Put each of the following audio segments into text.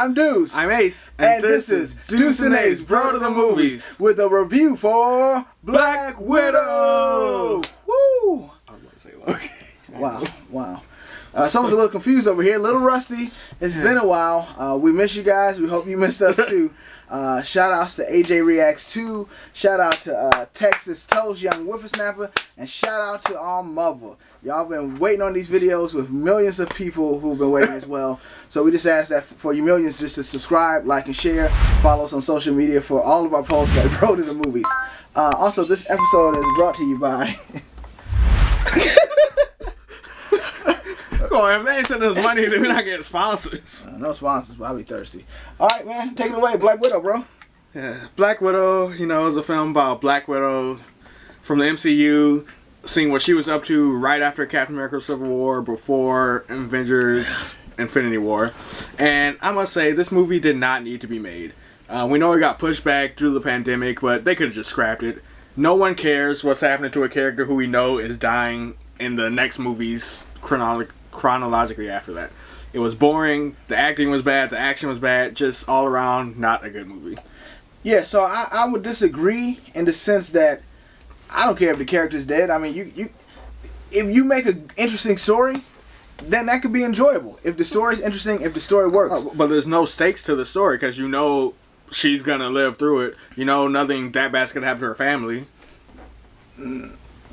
I'm Deuce. I'm Ace. And this is Deuce and Ace, Bro to the Movies, with a review for Black Widow. Woo! I was about to say that. Wow. Someone's a little confused over here, a little rusty. It's been a while. We miss you guys. We hope you missed us too. Shout outs to AJ Reacts 2. Shout out to Texas Toast, Young Whippersnapper. And shout out to our mother. Y'all been waiting on these videos with millions of people who've been waiting as well. So we just ask that for you millions just to subscribe, like, and share. Follow us on social media for all of our posts that Bro to the Movies. Also, this episode is brought to you by... Come on, if they ain't sending us money, then we're not getting sponsors. No sponsors, but I'll be thirsty. Alright, man, take it away. Black Widow, bro. Yeah, Black Widow, you know, is a film about Black Widow from the MCU, seeing what she was up to right after Captain America Civil War, before Avengers Infinity War. And I must say, this movie did not need to be made. We know it got pushed back through the pandemic, but they could have just scrapped it. No one cares what's happening to a character who we know is dying in the next movies chronologically after that. It was boring, the acting was bad, the action was bad, just all around not a good movie. Yeah, so I would disagree in the sense that I don't care if the character's dead. I mean, if you make an interesting story, then that could be enjoyable. If the story's interesting, if the story works. But there's no stakes to the story because you know she's gonna live through it. You know nothing that bad's gonna happen to her family.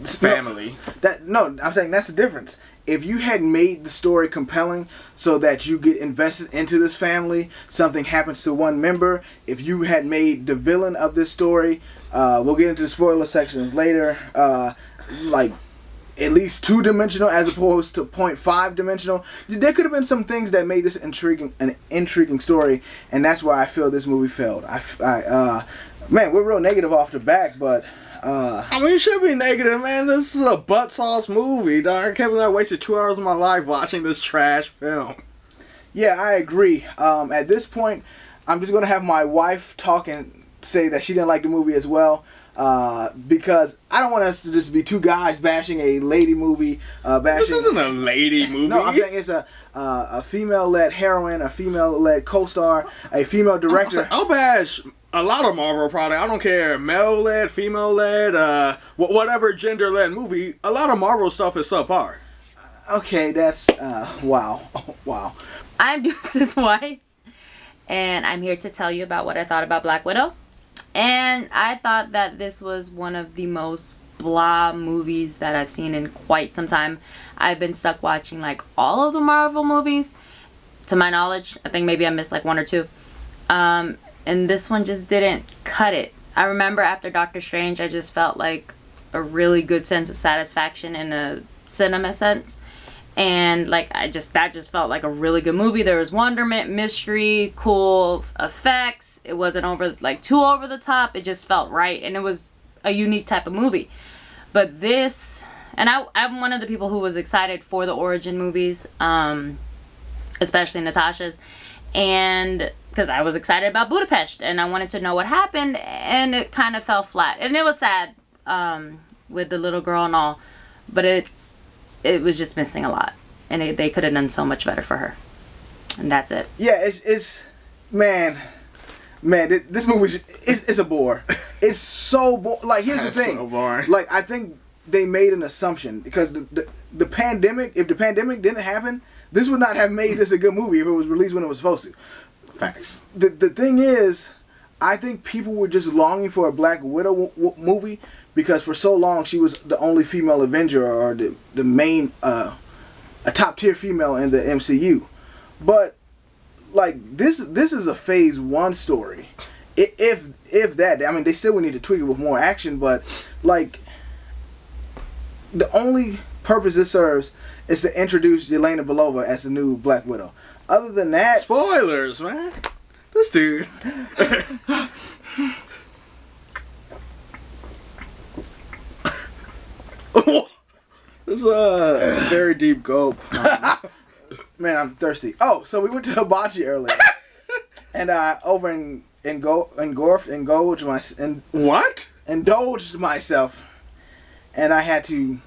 Family. No, I'm saying that's the difference. If you had made the story compelling so that you get invested into this family, something happens to one member, if you had made the villain of this story, we'll get into the spoiler sections later, like at least 2-dimensional as opposed to 0.5 dimensional, there could have been some things that made this an intriguing story, and that's why I feel this movie failed. Man, we're real negative off the back, but... I mean, you should be negative, man. This is a butt sauce movie, dog. I can't believe I wasted 2 hours of my life watching this trash film. Yeah, I agree. At this point, I'm just going to have my wife talk and say that she didn't like the movie as well. Because I don't want us to just be two guys bashing a lady movie. This isn't a lady movie. No, I'm saying it's a female-led heroine, a female-led co-star, a female director. I'll bash a lot of Marvel product. I don't care, male-led, female-led, whatever gender-led movie. A lot of Marvel stuff is subpar. Okay, that's wow. I'm Deuce's wife, and I'm here to tell you about what I thought about Black Widow. And I thought that this was one of the most blah movies that I've seen in quite some time. I've been stuck watching like all of the Marvel movies, to my knowledge. I think maybe I missed like 1 or 2. And this one just didn't cut it. I remember after Doctor Strange, I just felt like a really good sense of satisfaction in a cinema sense. And like that just felt like a really good movie. There was wonderment, mystery, cool effects. It wasn't too over the top. It just felt right, and it was a unique type of movie. But this, and I'm one of the people who was excited for the origin movies, especially Natasha's, and because I was excited about Budapest and I wanted to know what happened, and it kind of fell flat. And it was sad with the little girl and all, but it was just missing a lot, and they could have done so much better for her, and that's it. Yeah, it's man, this movie it's a bore. It's so boring. Like, here's the thing. So boring. Like, I think they made an assumption because the pandemic. If the pandemic didn't happen, this would not have made this a good movie if it was released when it was supposed to. Facts. The thing is, I think people were just longing for a Black Widow movie because for so long she was the only female Avenger or the main a top tier female in the MCU. But like this is a phase 1 story. If that, I mean, they still would need to tweak it with more action, but like the only purpose this serves is to introduce Yelena Belova as the new Black Widow. Other than that, spoilers, man. This dude. This is a very deep gulp. Man, I'm thirsty. Oh, so we went to Hibachi earlier, and over indulged myself, and I had to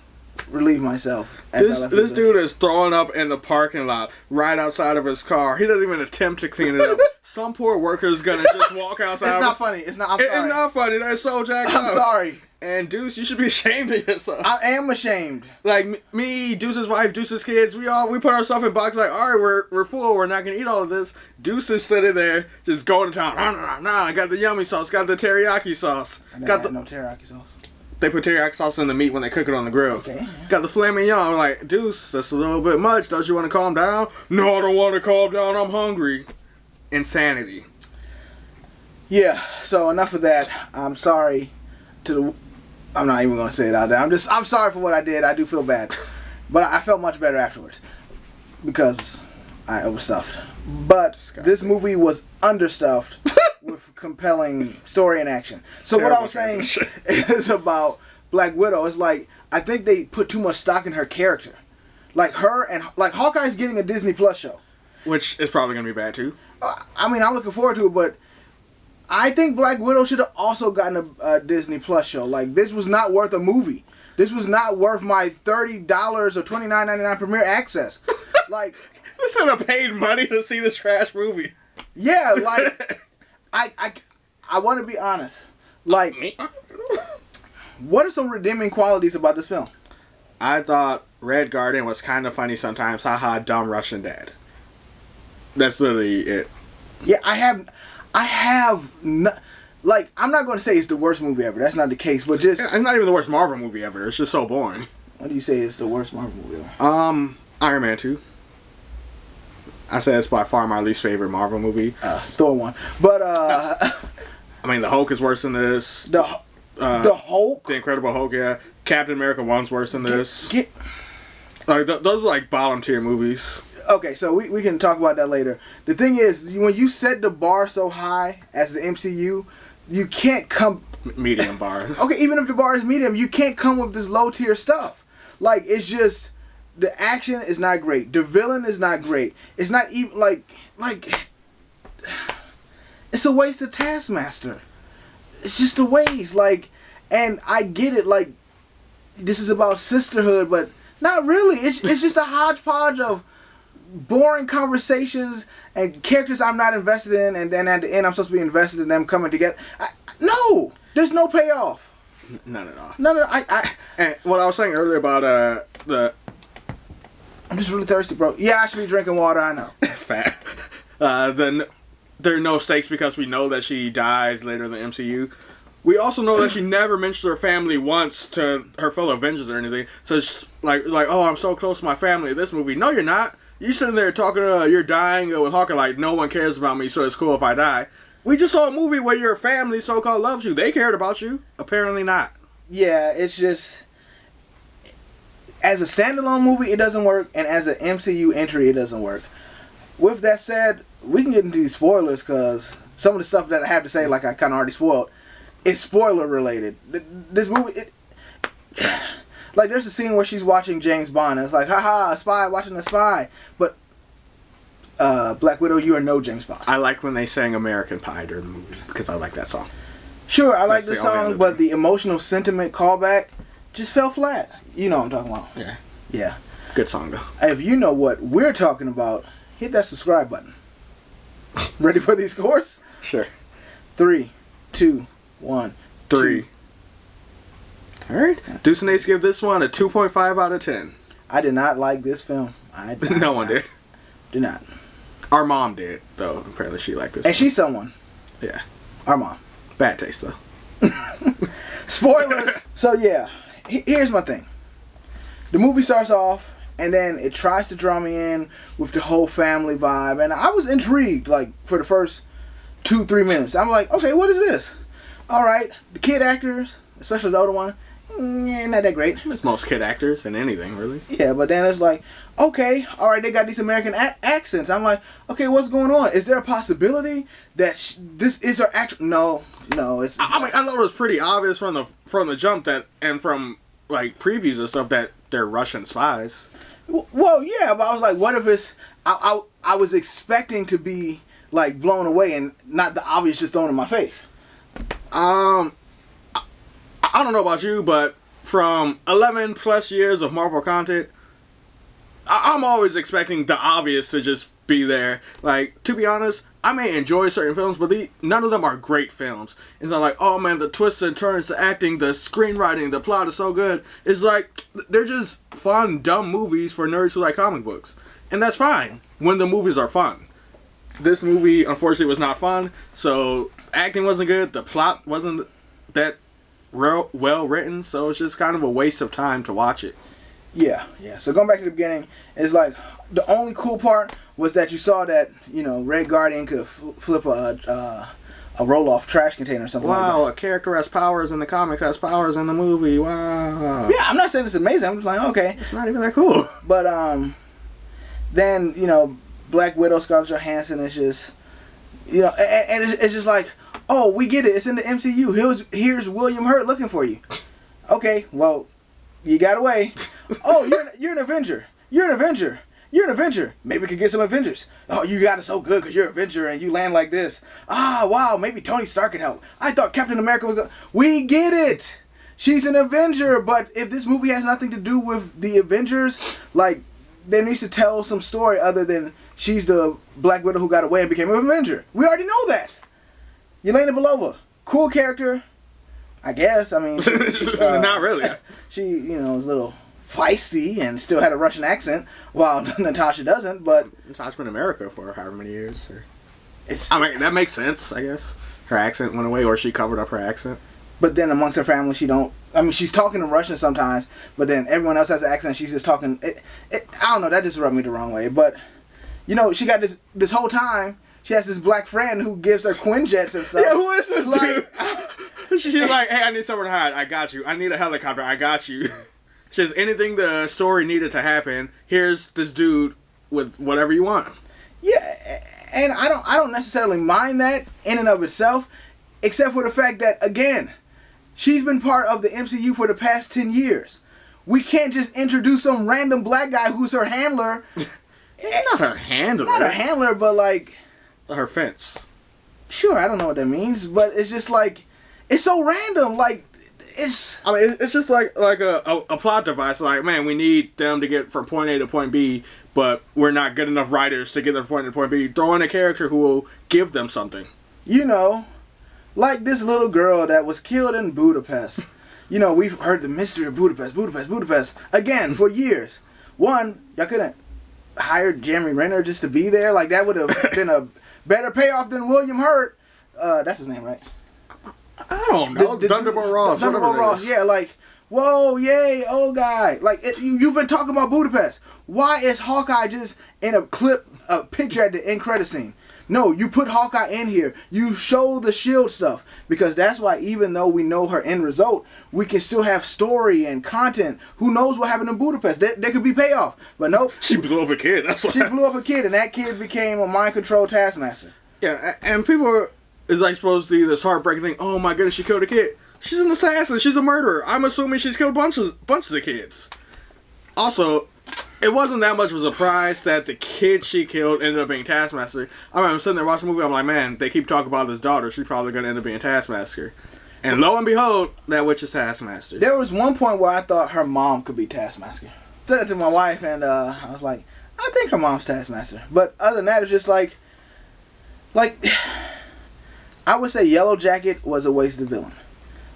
relieve myself. As This dude is throwing up in the parking lot right outside of his car. He doesn't even attempt to clean it up. Some poor worker is gonna just walk outside. It's not funny. It's not. I'm sorry. It's not funny. That's so jacked up. I'm sorry. And Deuce, you should be ashamed of yourself. I am ashamed. Like me, Deuce's wife, Deuce's kids, we put ourselves in boxes like, all right, we're full, we're not gonna eat all of this. Deuce is sitting there just going to town. Nah, I got the yummy sauce, got the teriyaki sauce. Got no teriyaki sauce. They put teriyaki sauce in the meat when they cook it on the grill. Okay. Got the filet mignon. I'm like, Deuce, that's a little bit much. Don't you want to calm down? No, I don't want to calm down. I'm hungry. Insanity. Yeah. So enough of that. I'm sorry to the. I'm not even gonna say it out there. I'm sorry for what I did. I do feel bad, but I felt much better afterwards because I overstuffed. But this movie was understuffed with compelling story and action. So what I was saying is about Black Widow. It's like I think they put too much stock in her character, like her and like Hawkeye's getting a Disney Plus show, which is probably gonna be bad too. I mean, I'm looking forward to it, but I think Black Widow should have also gotten a Disney Plus show. Like, this was not worth a movie. This was not worth my $30 or $29.99 premiere access. Like, this is a paid money to see this trash movie. Yeah, like, I want to be honest. Like, what are some redeeming qualities about this film? I thought Red Guardian was kind of funny sometimes. Haha, dumb Russian dad. That's literally it. Yeah, I have not, like, I'm not going to say it's the worst movie ever. That's not the case, but just... It's not even the worst Marvel movie ever. It's just so boring. What do you say is the worst Marvel movie ever? Iron Man 2. I say it's by far my least favorite Marvel movie. Thor 1. But, I mean, the Hulk is worse than this. The Hulk? The Incredible Hulk, yeah. Captain America 1's worse than this. Like, those are like bottom tier movies. Okay, so we can talk about that later. The thing is, when you set the bar so high as the MCU, you can't come... Medium bar. Okay, even if the bar is medium, you can't come with this low tier stuff. Like, it's just... The action is not great. The villain is not great. It's not even, like... It's a waste of Taskmaster. It's just a waste. Like, and I get it, like, this is about sisterhood, but not really. It's just a hodgepodge of boring conversations and characters I'm not invested in, and then at the end I'm supposed to be invested in them coming together. No! There's no payoff. None at all. None at all. And what I was saying earlier about the... I'm just really thirsty, bro. Yeah, I should be drinking water, I know. Fat. Then there are no stakes because we know that she dies later in the MCU. We also know that she never mentions her family once to her fellow Avengers or anything. So it's like, oh, I'm so close to my family in this movie. No, you're not. You sitting there talking, you're dying with Hawkeye like, no one cares about me, so it's cool if I die. We just saw a movie where your family so-called loves you. They cared about you. Apparently not. Yeah, it's just... As a standalone movie, it doesn't work, and as an MCU entry, it doesn't work. With that said, we can get into these spoilers, because some of the stuff that I have to say, like I kind of already spoiled, it's spoiler-related. This movie, trash. Like, there's a scene where she's watching James Bond, and it's like, haha, a spy watching a spy. But, Black Widow, you are no James Bond. I like when they sang American Pie during the movie, because I like that song. Sure, I like the song, but the emotional sentiment callback just fell flat. You know what I'm talking about. Yeah. Yeah. Good song, though. If you know what we're talking about, hit that subscribe button. Ready for these scores? Sure. 3, 2, 1, 3. Alright. Deuce Ace give this one a 2.5 out of 10. I did not like this film. No one did. Did not. Our mom did, though. Apparently she liked this And she's someone. Yeah. Our mom. Bad taste, though. Spoilers! So, yeah. Here's my thing. The movie starts off, and then it tries to draw me in with the whole family vibe. And I was intrigued, like, for the first 2-3 minutes. I'm like, okay, what is this? Alright, the kid actors, especially the older one, not that great. It's most kid actors in anything, really. Yeah, but then it's like, okay, alright, they got these American accents. I'm like, okay, what's going on? Is there a possibility that this is her actor? No, it's I mean, I thought it was pretty obvious from the jump that, and from, like, previews and stuff, that they're Russian spies. Well, yeah, but I was like, what if it's... I was expecting to be, like, blown away and not the obvious just thrown in my face. I don't know about you, but from 11 plus years of Marvel content, I'm always expecting the obvious to just be there. Like, to be honest, I may enjoy certain films, but none of them are great films. It's not like, oh man, the twists and turns, the acting, the screenwriting, the plot is so good. It's like, they're just fun, dumb movies for nerds who like comic books. And that's fine, when the movies are fun. This movie, unfortunately, was not fun, so acting wasn't good, the plot wasn't that well written, so it's just kind of a waste of time to watch it. Yeah. So going back to the beginning, it's like the only cool part was that you saw that, you know, Red Guardian could flip a roll-off trash container or something like that. Wow, a character has powers in the comics, has powers in the movie. Wow. Yeah, I'm not saying it's amazing. I'm just like, okay. It's not even that cool. But then, you know, Black Widow, Scarlett Johansson is just, you know, and it's just like, oh, we get it. It's in the MCU. Here's William Hurt looking for you. Okay, well, you got away. Oh, you're an Avenger. You're an Avenger. You're an Avenger. Maybe we could get some Avengers. Oh, you got it so good because you're an Avenger and you land like this. Ah, wow, maybe Tony Stark can help. I thought Captain America was going to... We get it. She's an Avenger, but if this movie has nothing to do with the Avengers, like, there needs to tell some story other than she's the Black Widow who got away and became an Avenger. We already know that. Yelena Belova, cool character, I guess. I mean, not really. She, you know, was a little feisty and still had a Russian accent, while Natasha doesn't. But Natasha's been in America for however many years. I mean, that makes sense, I guess. Her accent went away, or she covered up her accent. But then amongst her family, she don't. I mean, she's talking in Russian sometimes, but then everyone else has an accent. She's just talking. I don't know. That just rubbed me the wrong way. But you know, she got this whole time. She has this black friend who gives her Quinjets and stuff. Yeah, who is this dude? She's like, hey, I need somewhere to hide. I got you. I need a helicopter. I got you. She says, anything the story needed to happen, here's this dude with whatever you want. Yeah, and I don't necessarily mind that in and of itself, except for the fact that, again, she's been part of the MCU for the past 10 years. We can't just introduce some random black guy who's her handler. Not her handler. Not her handler, but like... her fence. Sure, I don't know what that means, but it's just like... It's so random, like... I mean, it's just like a plot device. Like, man, we need them to get from point A to point B, but we're not good enough writers to get them from point A to point B. Throw in a character who will give them something. You know, like this little girl that was killed in Budapest. You know, we've heard the mystery of Budapest, again, for years. One, y'all couldn't hire Jeremy Renner just to be there? Like, that would have been a better payoff than William Hurt. That's his name, right? I don't know. Thunderbolt Ross. Thunderbolt Ross, yeah, like, whoa, yay, old guy. Like, you've been talking about Budapest. Why is Hawkeye just in a picture at the end credit scene? No, you put Hawkeye in here. You show the S.H.I.E.L.D. stuff. Because that's why, even though we know her end result, we can still have story and content. Who knows what happened in Budapest? There could be payoff. But nope. She blew up a kid. That's why. She blew up a kid, and that kid became a mind-controlled Taskmaster. Yeah, and people are... It's like supposed to be this heartbreaking thing. Oh my goodness, she killed a kid. She's an assassin. She's a murderer. I'm assuming she's killed bunches of kids. Also, it wasn't that much of a surprise that the kid she killed ended up being Taskmaster. I mean, I'm sitting there watching the movie. I'm like, man, they keep talking about his daughter. She's probably going to end up being Taskmaster. And lo and behold, that witch is Taskmaster. There was one point where I thought her mom could be Taskmaster. I said it to my wife, and I was like, I think her mom's Taskmaster. But other than that, it's just like... I would say Yellow Jacket was a wasted villain.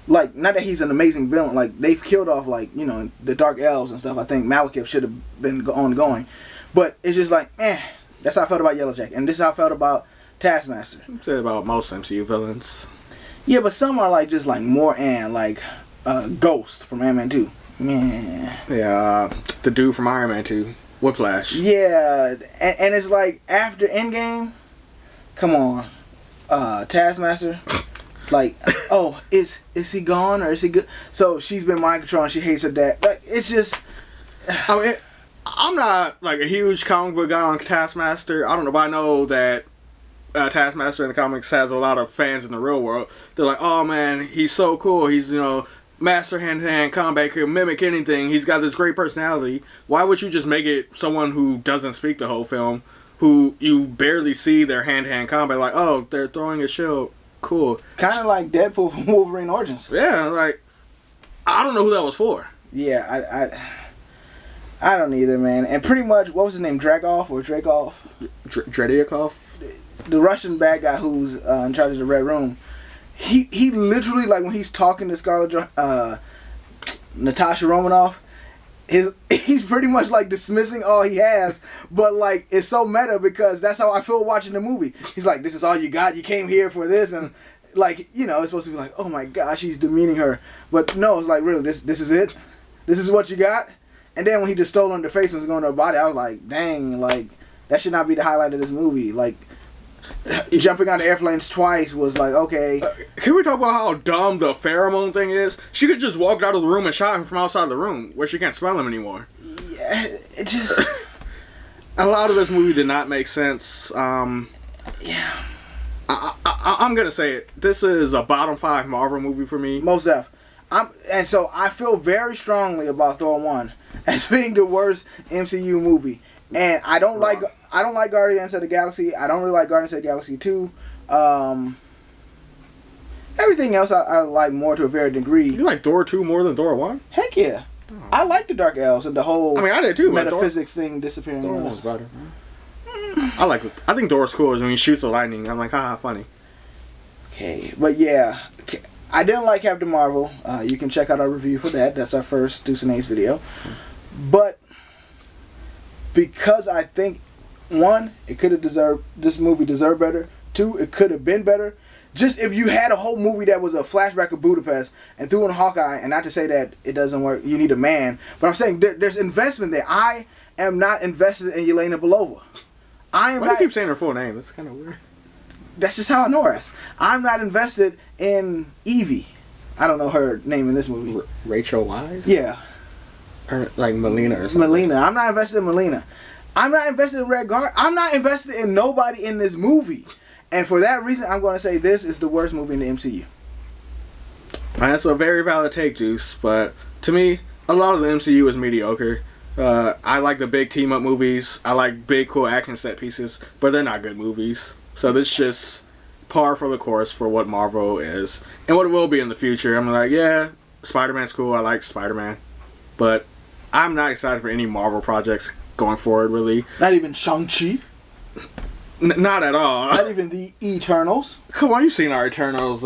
Like, not that he's an amazing villain. Like, they've killed off, like, you know, the Dark Elves and stuff. I think Malekith should have been ongoing. But it's just like, that's how I felt about Yellow Jacket. And this is how I felt about Taskmaster. I'm saying about most MCU villains. Yeah, but some are, like, just, like, more like Ghost from Iron Man 2. Meh. Yeah, the dude from Iron Man 2. Whiplash. Yeah, and it's like, after Endgame, come on. Taskmaster, like, oh, is he gone or is he good? So she's been mind controlling. She hates her dad. Like, it's just. I mean, I'm not like a huge comic book guy on Taskmaster. I don't know, but I know that Taskmaster in the comics has a lot of fans in the real world. They're like, oh man, he's so cool. He's, you know, master hand-to-hand combat, can mimic anything. He's got this great personality. Why would you just make it someone who doesn't speak the whole film? Who you barely see their hand-to-hand combat, like, oh, they're throwing a shield, cool. Kind of like Deadpool from Wolverine Origins. Yeah, like, I don't know who that was for. Yeah, I don't either, man. And pretty much, what was his name? Dragov or Drakov? Dredyakov? The Russian bad guy who's in charge of the Red Room. He literally, like, when he's talking to Natasha Romanoff, he's pretty much like dismissing all he has, but like it's so meta because that's how I feel watching the movie. He's like, "This is all you got. You came here for this," and like, you know, it's supposed to be like, "Oh my gosh, he's demeaning her," but no, it's like, really, this is it. This is what you got. And then when he just stole on the face and was going to her body, I was like, dang, like that should not be the highlight of this movie. Like jumping out of airplanes twice was like, okay. Can we talk about how dumb the pheromone thing is? She could just walk out of the room and shot him from outside the room where she can't smell him anymore. Yeah, it just... A lot of this movie did not make sense. Yeah. I'm going to say it. This is a bottom 5 Marvel movie for me. Most def. And so I feel very strongly about Thor 1 as being the worst MCU movie. And I don't like Guardians of the Galaxy. I don't really like Guardians of the Galaxy 2. Everything else I like more to a varying degree. You like Thor 2 more than Thor 1? Heck yeah. Oh. I like the Dark Elves and the whole I did too, metaphysics thing disappearing. Thor was better. I think Thor's cool is when he shoots the lightning. I'm like, haha, funny. Okay, but yeah. I didn't like Captain Marvel. You can check out our review for that. That's our first Deuce Ace video. But because I think, 1, it could have deserved, this movie deserved better. 2, it could have been better. Just if you had a whole movie that was a flashback of Budapest and threw in Hawkeye, and not to say that it doesn't work, you need a man, but I'm saying there's investment there. I am not invested in Yelena Belova. Why do you keep saying her full name? It's kind of weird. That's just how I know her. I'm not invested in Evie. I don't know her name in this movie. Rachel Wise? Yeah. Or like Melina or something. Melina. I'm not invested in Melina. I'm not invested in Red Guard. I'm not invested in nobody in this movie. And for that reason, I'm going to say this is the worst movie in the MCU. That's a very valid take, Deuce. But to me, a lot of the MCU is mediocre. I like the big team-up movies. I like big, cool action set pieces. But they're not good movies. So this is just par for the course for what Marvel is. And what it will be in the future. I'm like, yeah, Spider-Man's cool. I like Spider-Man. But I'm not excited for any Marvel projects going forward, really. Not even Shang-Chi? Not at all. Not even the Eternals? Come on, you've seen our Eternals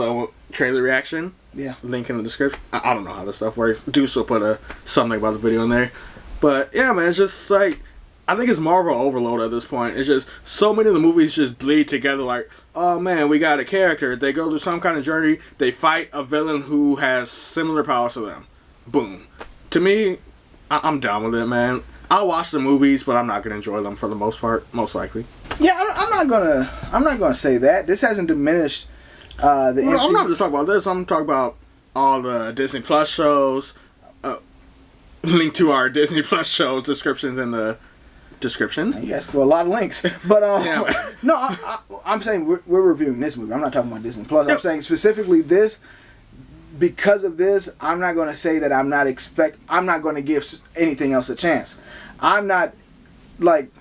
trailer reaction. Yeah. Link in the description. I don't know how this stuff works. Deuce will put something about the video in there. But yeah, man, it's just like, I think it's Marvel overload at this point. It's just so many of the movies just bleed together like, oh man, we got a character. They go through some kind of journey. They fight a villain who has similar powers to them. Boom. To me, I'm done with it, man. I'll watch the movies, but I'm not gonna enjoy them for the most part, most likely. Yeah, I'm not gonna say that. This hasn't diminished the MCU. I'm not just talking about this. I'm talking about all the Disney Plus shows. Link to our Disney Plus shows descriptions in the description. You asked for a lot of links, but yeah. No, I'm saying we're reviewing this movie. I'm not talking about Disney Plus. I'm saying specifically this. Because of this, I'm not going to say that I'm not going to give anything else a chance. I'm definitely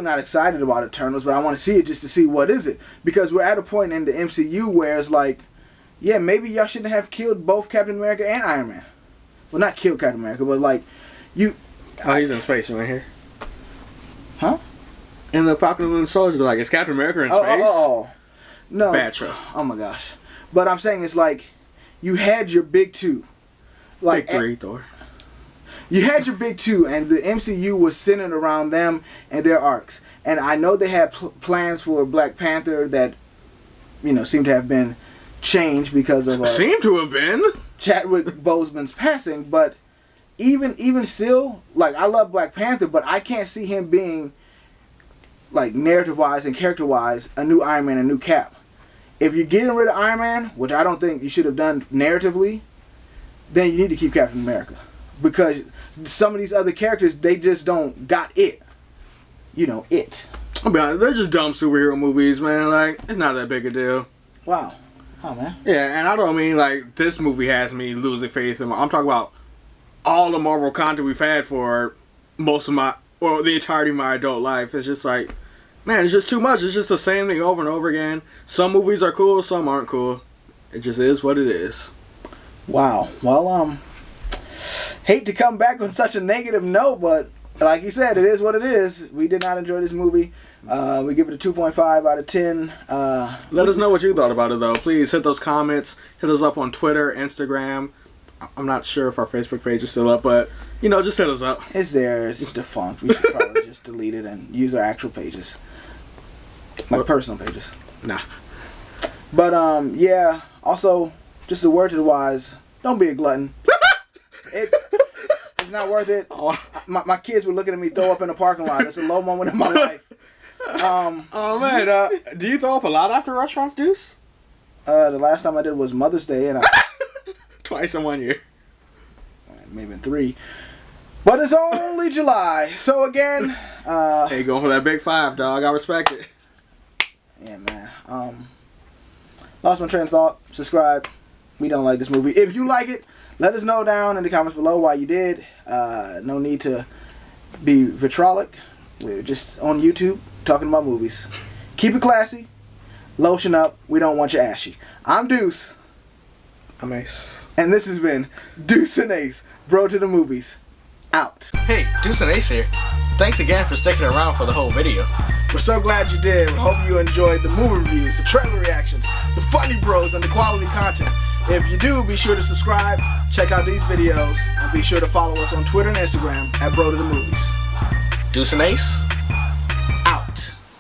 not excited about Eternals, but I want to see it just to see what is it. Because we're at a point in the MCU where it's like, yeah, maybe y'all shouldn't have killed both Captain America and Iron Man. Well, not killed Captain America, but like, you... Oh, he's in space, right here. Huh? In the Falcon and the Winter Soldier, like, is Captain America in space? No. Bad show. Oh my gosh. But I'm saying it's like, you had your big two. Like, big three, Thor. You had your big two, and the MCU was centered around them and their arcs. And I know they had plans for Black Panther that, seem to have been changed because of... seem to have been? Chadwick Boseman's passing, but even still, like, I love Black Panther, but I can't see him being, like, narrative-wise and character-wise, a new Iron Man, a new Cap. If you're getting rid of Iron Man, which I don't think you should have done narratively, then you need to keep Captain America. Because some of these other characters, they just don't got it. It. I'll be honest, they're just dumb superhero movies, man. Like, it's not that big a deal. Wow. Oh, man. Yeah, and I don't mean, like, this movie has me losing faith in... I'm talking about all the Marvel content we've had for the entirety of my adult life. It's just like... Man, it's just too much. It's just the same thing over and over again. Some movies are cool, some aren't cool. It just is what it is. Wow. Well, hate to come back on such a negative note, but like you said, it is what it is. We did not enjoy this movie. We give it a 2.5 out of 10. Let us know what you thought about it, though. Please hit those comments. Hit us up on Twitter, Instagram. I'm not sure if our Facebook page is still up, but, just hit us up. It's there. It's defunct. We should probably just delete it and use our actual pages. Like personal pages. Nah. But, yeah. Also, just a word to the wise. Don't be a glutton. It's not worth it. My kids were looking at me throw up in the parking lot. It's a low moment in my life. Oh, man. Do you throw up a lot after restaurants, Deuce? The last time I did was Mother's Day, and Twice in 1 year. Maybe 3. But it's only July. So again, hey, going for that big 5, dog. I respect it. Yeah, man. Lost my train of thought. Subscribe. We don't like this movie. If you like it, let us know down in the comments below why you did. No need to be vitriolic. We're just on YouTube talking about movies. Keep it classy. Lotion up. We don't want you ashy. I'm Deuce. I'm Ace. And this has been Deuce and Ace, Bro to the Movies. Out. Hey, Deuce and Ace here. Thanks again for sticking around for the whole video. We're so glad you did. We hope you enjoyed the movie reviews, the trailer reactions, the funny bros, and the quality content. If you do, be sure to subscribe, check out these videos, and be sure to follow us on Twitter and Instagram at Bro to the Movies. Deuce and Ace.